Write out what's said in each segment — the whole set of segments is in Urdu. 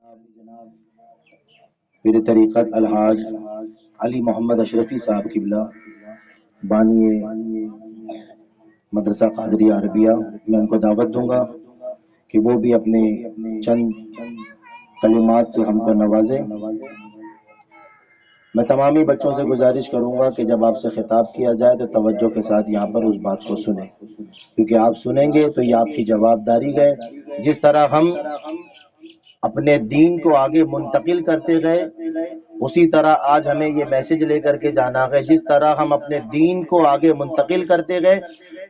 جناب پیر طریقت الحاج علی محمد اشرفی صاحب قبلہ بانی مدرسہ قادریہ عربیہ، میں ان کو دعوت دوں گا کہ وہ بھی اپنے چند کلمات سے ہم کو نوازے۔ میں تمامی بچوں سے گزارش کروں گا کہ جب آپ سے خطاب کیا جائے تو توجہ کے ساتھ یہاں پر اس بات کو سنیں، کیونکہ آپ سنیں گے تو یہ آپ کی جواب داری ہے۔ جس طرح ہم اپنے دین کو آگے منتقل کرتے گئے، اسی طرح آج ہمیں یہ میسج لے کر کے جانا ہے۔ جس طرح ہم اپنے دین کو آگے منتقل کرتے گئے،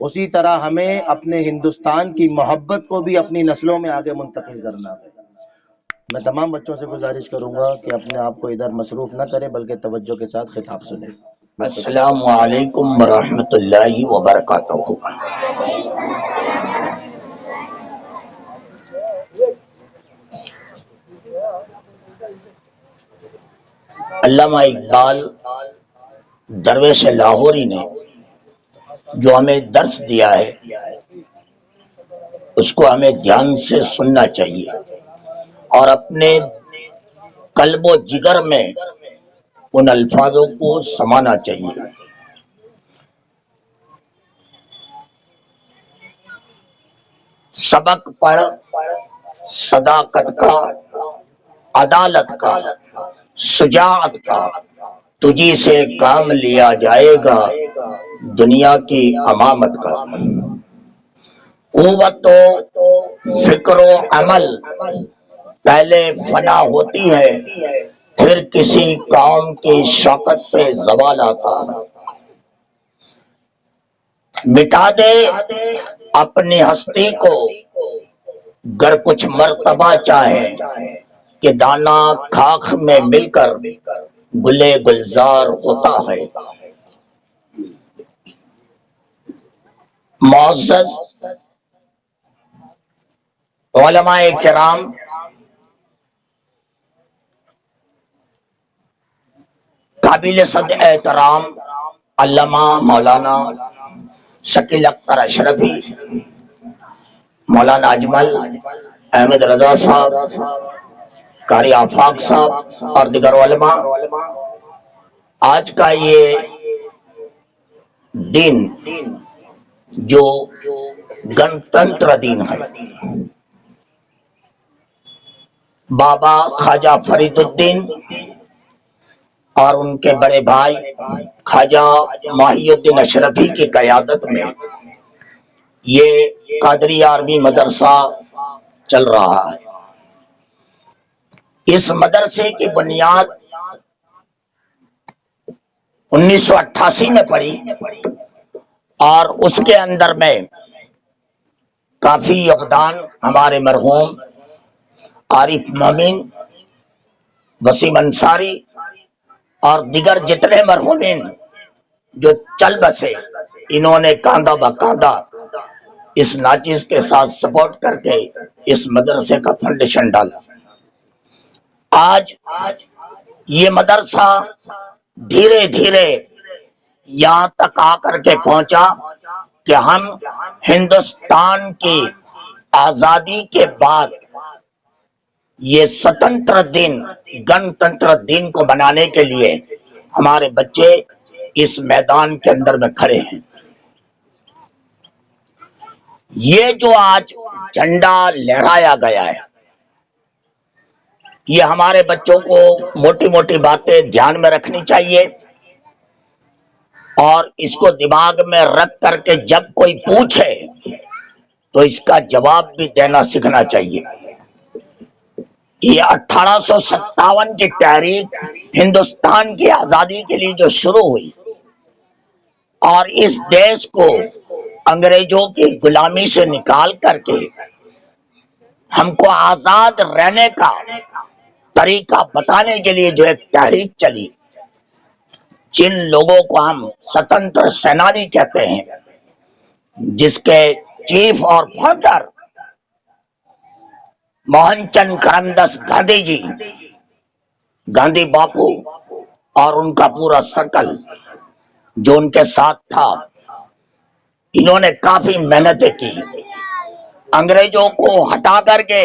اسی طرح ہمیں اپنے ہندوستان کی محبت کو بھی اپنی نسلوں میں آگے منتقل کرنا ہے۔ میں تمام بچوں سے گزارش کروں گا کہ اپنے آپ کو ادھر مصروف نہ کریں بلکہ توجہ کے ساتھ خطاب سنیں۔ السلام علیکم ورحمۃ اللہ وبرکاتہ۔ علامہ اقبال درویش لاہوری نے جو ہمیں درس دیا ہے اس کو ہمیں دھیان سے سننا چاہیے اور اپنے قلب و جگر میں ان الفاظوں کو سمانا چاہیے۔ سبق پڑھ صداقت کا، عدالت کا، شجاعت کا، تجھی سے کام لیا جائے گا دنیا کی امامت کا۔ قوت و فکر و عمل پہلے فنا ہوتی ہے، پھر کسی قوم کی شوکت پہ زوال آتا۔ مٹا دے اپنی ہستی کو گر کچھ مرتبہ چاہے، کہ دانا خاک میں مل کر گلے گلزار ہوتا ہے۔ معزز علماء کرام، قابل صد احترام علامہ مولانا شکیل اختر اشرفی، مولانا اجمل احمد رضا صاحب، قاری آفاق صاحب اور دیگر علماء، آج کا یہ دن جو گنتنتر دن ہے، بابا خواجہ فرید الدین اور ان کے بڑے بھائی خواجہ ماہی الدین اشرفی کی قیادت میں یہ قادریہ عربی مدرسہ چل رہا ہے۔ اس مدرسے کی بنیاد 1988 میں پڑی اور اس کے اندر میں کافی یوگدان ہمارے مرحوم عارف مومن، وسیم انصاری اور دیگر جتنے مرحومین جو چل بسے، انہوں نے کاندھا بکاندھا اس ناچیز کے ساتھ سپورٹ کر کے اس مدرسے کا فنڈیشن ڈالا۔ آج یہ مدرسہ دھیرے دھیرے یہاں تک آ کر کے پہنچا کہ ہم ہندوستان کی آزادی کے بعد یہ سوتنتر دن، گنتنتر دن کو منانے کے لیے ہمارے بچے اس میدان کے اندر میں کھڑے ہیں۔ یہ جو آج جھنڈا لہرایا گیا ہے، یہ ہمارے بچوں کو موٹی موٹی باتیں دھیان میں رکھنی چاہیے اور اس کو دماغ میں رکھ کر کے جب کوئی پوچھے تو اس کا جواب بھی دینا سیکھنا چاہیے۔ یہ 1857 کی تحریک ہندوستان کی آزادی کے لیے جو شروع ہوئی اور اس دیش کو انگریزوں کی غلامی سے نکال کر کے ہم کو آزاد رہنے کا طریقہ بتانے کے لیے جو ایک تحریک چلی، جن لوگوں کو ہم سوتنتر سینانی کہتے ہیں، جس کے چیف اور فاؤنڈر موہن چند کرمدس گاندھی جی، گاندھی باپو اور ان کا پورا سرکل جو ان کے ساتھ تھا، انہوں نے کافی محنتیں کی، انگریزوں کو ہٹا کر کے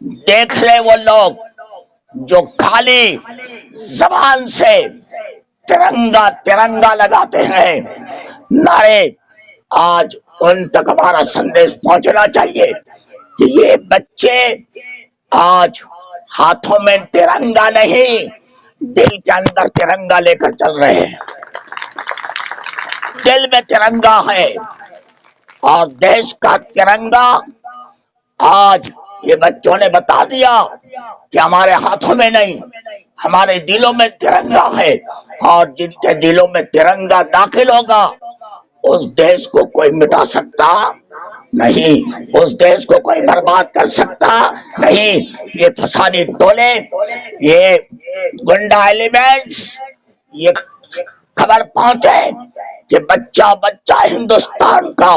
دیکھ لے وہ لوگ جو خالی زبان سے ترنگا ترنگا لگاتے ہیں نعرے، آج ان تک ہمارا سندیش پہنچنا چاہیے کہ یہ بچے آج ہاتھوں میں ترنگا نہیں، دل کے اندر ترنگا لے کر چل رہے ہیں، دل میں ترنگا ہے، اور دیش کا ترنگا آج یہ بچوں نے بتا دیا کہ ہمارے ہاتھوں میں نہیں، ہمارے دلوں میں ترنگا ہے، اور جن کے دلوں میں ترنگا داخل ہوگا اس دیش کو کوئی مٹا سکتا نہیں، اس دیش کو کوئی برباد کر سکتا نہیں۔ یہ فسادی ٹولے، یہ گنڈا ایلیمنٹس، یہ خبر پہنچے کہ بچہ بچہ ہندوستان کا،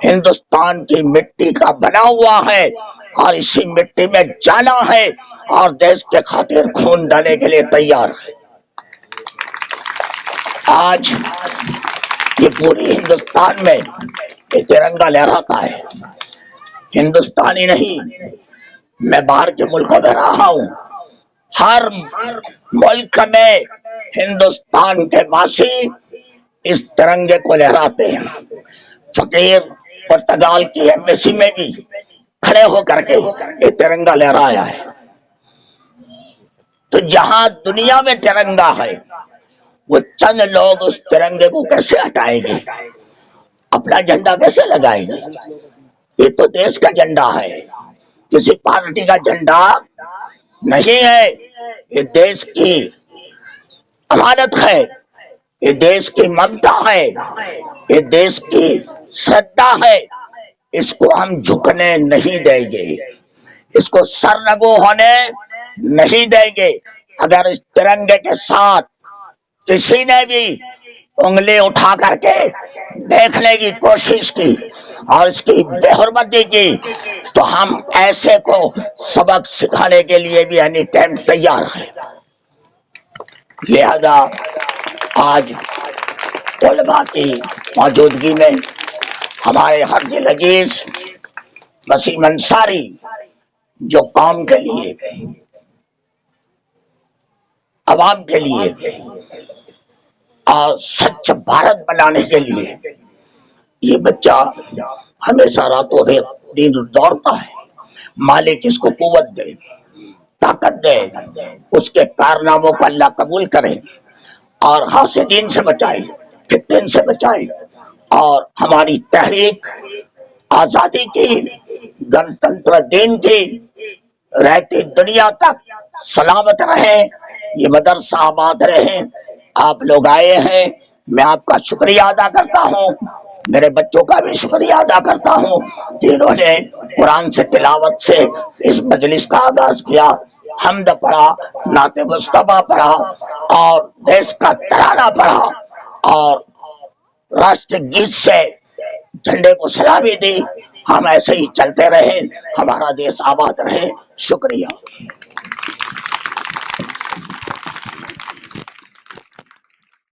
ہندوستان کی مٹی کا بنا ہوا ہے، اور اسی مٹی میں جانا ہے، اور دیش کے خاطر خون ڈالنے کے لیے تیار ہے۔ آج یہ پوری ہندوستان میں یہ ترنگا لہراتا ہے، ہندوستانی نہیں، میں باہر کے ملکوں میں رہا ہوں، ہر ملک میں ہندوستان کے باسی اس ترنگے کو لہراتے ہیں۔ فقیر پرتگال کی ایمبیسی میں بھی کھڑے ہو کر کے یہ ترنگا لہرایا ہے۔ تو جہاں دنیا میں ترنگا ہے، وہ چند لوگ اس ترنگے کو کیسے ہٹائیں گے، اپنا جھنڈا کیسے لگائیں گے؟ یہ تو دیش کا جھنڈا ہے، کسی پارٹی کا جھنڈا نہیں ہے، یہ دیش کی امانت ہے، یہ دیش کی ممتا ہے، یہ دیش کی شردھا ہے، اس کو ہم جھکنے نہیں دیں گے، اس کو سرنگو ہونے نہیں دیں گے۔ اگر اس ترنگے کے ساتھ کسی نے بھی انگلی اٹھا کر کے دیکھنے کی کوشش کی اور اس کی بے حرمتی کی تو ہم ایسے کو سبق سکھانے کے لیے بھی اینی ٹائم تیار ہیں۔ لہذا آج علماء کی موجودگی میں ہمارے حرز لذیذ وسیم انصاری جو قوم کے لیے، عوام کے لیے اور سچ بھارت بنانے کے لیے یہ بچہ ہمیشہ راتوں دن دوڑتا ہے، مالک اس کو قوت دے، طاقت دے، اس کے کارناموں کو اللہ قبول کرے اور حاسدین سے بچائے، فتن سے بچائے، اور ہماری تحریک آزادی کی، گنتنتر دین کی رہتی دنیا تک سلامت رہے، یہ مدرسہ آباد رہے۔ آپ لوگ آئے ہیں، میں آپ کا شکریہ ادا کرتا ہوں، میرے بچوں کا بھی شکریہ ادا کرتا ہوں کہ انہوں نے قرآن سے تلاوت سے اس مجلس کا آغاز کیا، حمد پڑھا، نعت مصطفیٰ پڑھا، اور دیش کا ترانہ پڑھا، اور راشٹر گیت سے جھنڈے کو سلامی دی۔ ہم ایسے ہی چلتے رہیں، ہمارا دیش آباد رہے۔ شکریہ۔